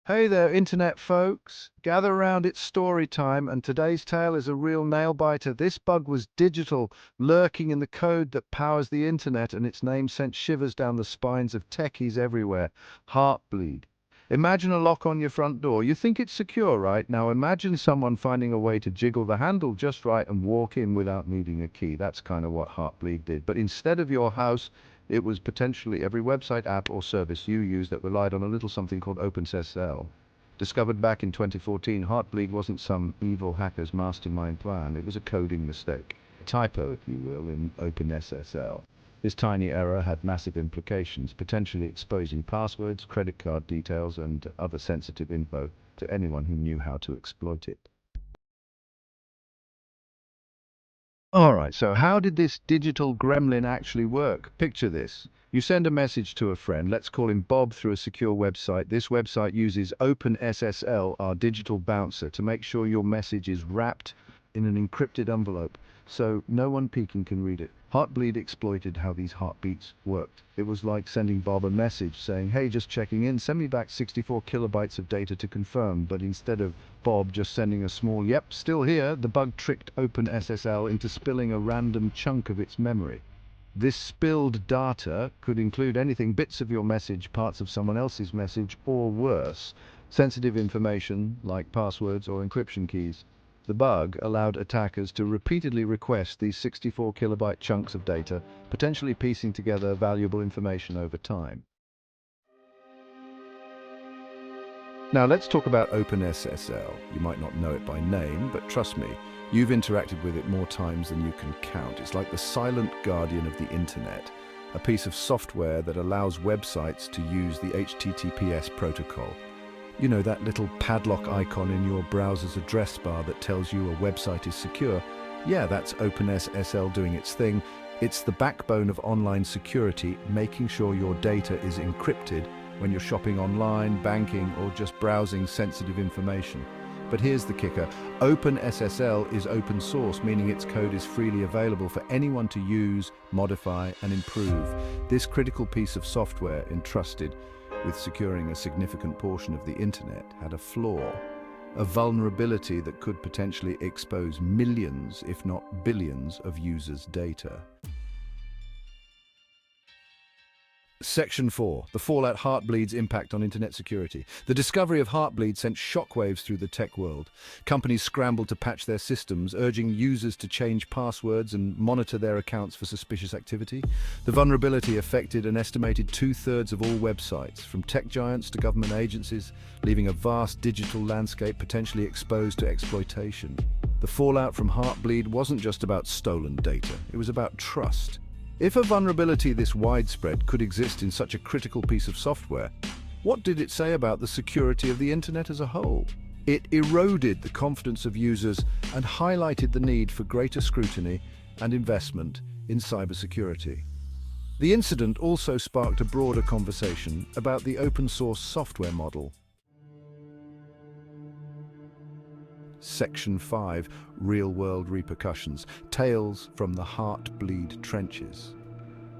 Hey there, internet folks. Gather around, it's story time, and today's tale is a real nail biter. This bug was digital, lurking in the code that powers the internet, and its name sent shivers down the spines of techies everywhere. Heartbleed. Imagine a lock on your front door. You think it's secure, right? Now imagine someone finding a way to jiggle the handle just right and walk in without needing a key. That's kind of what Heartbleed did. But instead of your house, it was potentially every website, app, or service you use that relied on a little something called OpenSSL. Discovered back in 2014, Heartbleed wasn't some evil hacker's mastermind plan. It was a coding mistake, a typo, if you will, in OpenSSL. This tiny error had massive implications, potentially exposing passwords, credit card details, and other sensitive info to anyone who knew how to exploit it. Alright, so how did this digital gremlin actually work? Picture this. You send a message to a friend, let's call him Bob, through a secure website. This website uses OpenSSL, our digital bouncer, to make sure your message is wrapped in an encrypted envelope, so no one peeking can read it. Heartbleed exploited how these heartbeats worked. It was like sending Bob a message saying, hey, just checking in, send me back 64 kilobytes of data to confirm. But instead of Bob just sending a small, yep, still here, the bug tricked OpenSSL into spilling a random chunk of its memory. This spilled data could include anything, bits of your message, parts of someone else's message, or worse, sensitive information like passwords or encryption keys. The bug allowed attackers to repeatedly request these 64 kilobyte chunks of data, potentially piecing together valuable information over time. Now let's talk about OpenSSL. You might not know it by name, but trust me, you've interacted with it more times than you can count. It's like the silent guardian of the internet, a piece of software that allows websites to use the HTTPS protocol. You know, that little padlock icon in your browser's address bar that tells you a website is secure? Yeah, that's OpenSSL doing its thing. It's the backbone of online security, making sure your data is encrypted when you're shopping online, banking, or just browsing sensitive information. But here's the kicker. OpenSSL is open source, meaning its code is freely available for anyone to use, modify, and improve. This critical piece of software, entrusted with securing a significant portion of the internet, had a flaw, a vulnerability that could potentially expose millions, if not billions, of users' data. Section 4. The fallout Heartbleed's impact on internet security. The discovery of Heartbleed sent shockwaves through the tech world. Companies scrambled to patch their systems, urging users to change passwords and monitor their accounts for suspicious activity. The vulnerability affected an estimated 2/3 of all websites, from tech giants to government agencies, leaving a vast digital landscape potentially exposed to exploitation. The fallout from Heartbleed wasn't just about stolen data, it was about trust. If a vulnerability this widespread could exist in such a critical piece of software, what did it say about the security of the internet as a whole? It eroded the confidence of users and highlighted the need for greater scrutiny and investment in cybersecurity. The incident also sparked a broader conversation about the open source software model. Section 5. Real-world repercussions. Tales from the Heartbleed trenches.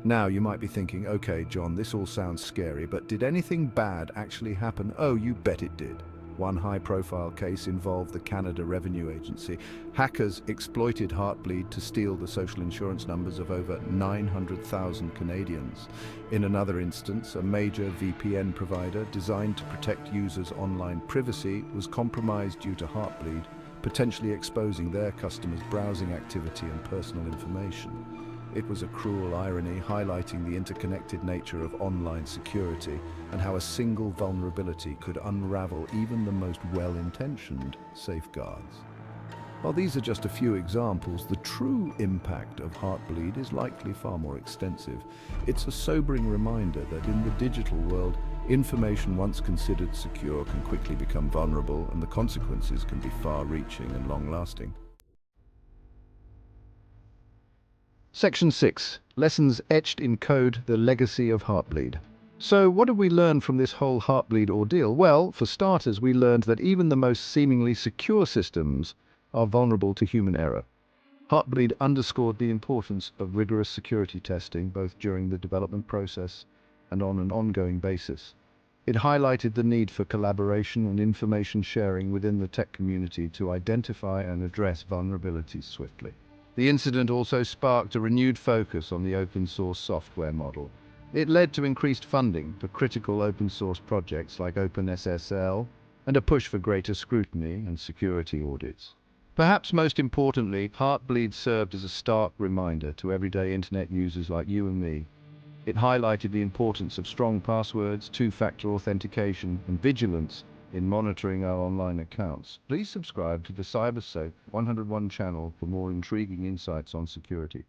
Now, you might be thinking, okay, John, this all sounds scary, but did anything bad actually happen? Oh, you bet it did. One high-profile case involved the Canada Revenue Agency. Hackers exploited Heartbleed to steal the social insurance numbers of over 900,000 Canadians. In another instance, a major VPN provider designed to protect users' online privacy was compromised due to Heartbleed, potentially exposing their customers' browsing activity and personal information. It was a cruel irony, highlighting the interconnected nature of online security and how a single vulnerability could unravel even the most well-intentioned safeguards. While these are just a few examples, the true impact of Heartbleed is likely far more extensive. It's a sobering reminder that in the digital world, information once considered secure can quickly become vulnerable, and the consequences can be far-reaching and long-lasting. Section 6. Lessons etched in code, the legacy of Heartbleed. So what did we learn from this whole Heartbleed ordeal? Well, for starters, we learned that even the most seemingly secure systems are vulnerable to human error. Heartbleed underscored the importance of rigorous security testing, both during the development process and on an ongoing basis. It highlighted the need for collaboration and information sharing within the tech community to identify and address vulnerabilities swiftly. The incident also sparked a renewed focus on the open source software model. It led to increased funding for critical open source projects like OpenSSL and a push for greater scrutiny and security audits. Perhaps most importantly, Heartbleed served as a stark reminder to everyday internet users like you and me. It highlighted the importance of strong passwords, two-factor authentication, and vigilance in monitoring our online accounts. Please subscribe to the CyberSafe 101 channel for more intriguing insights on security.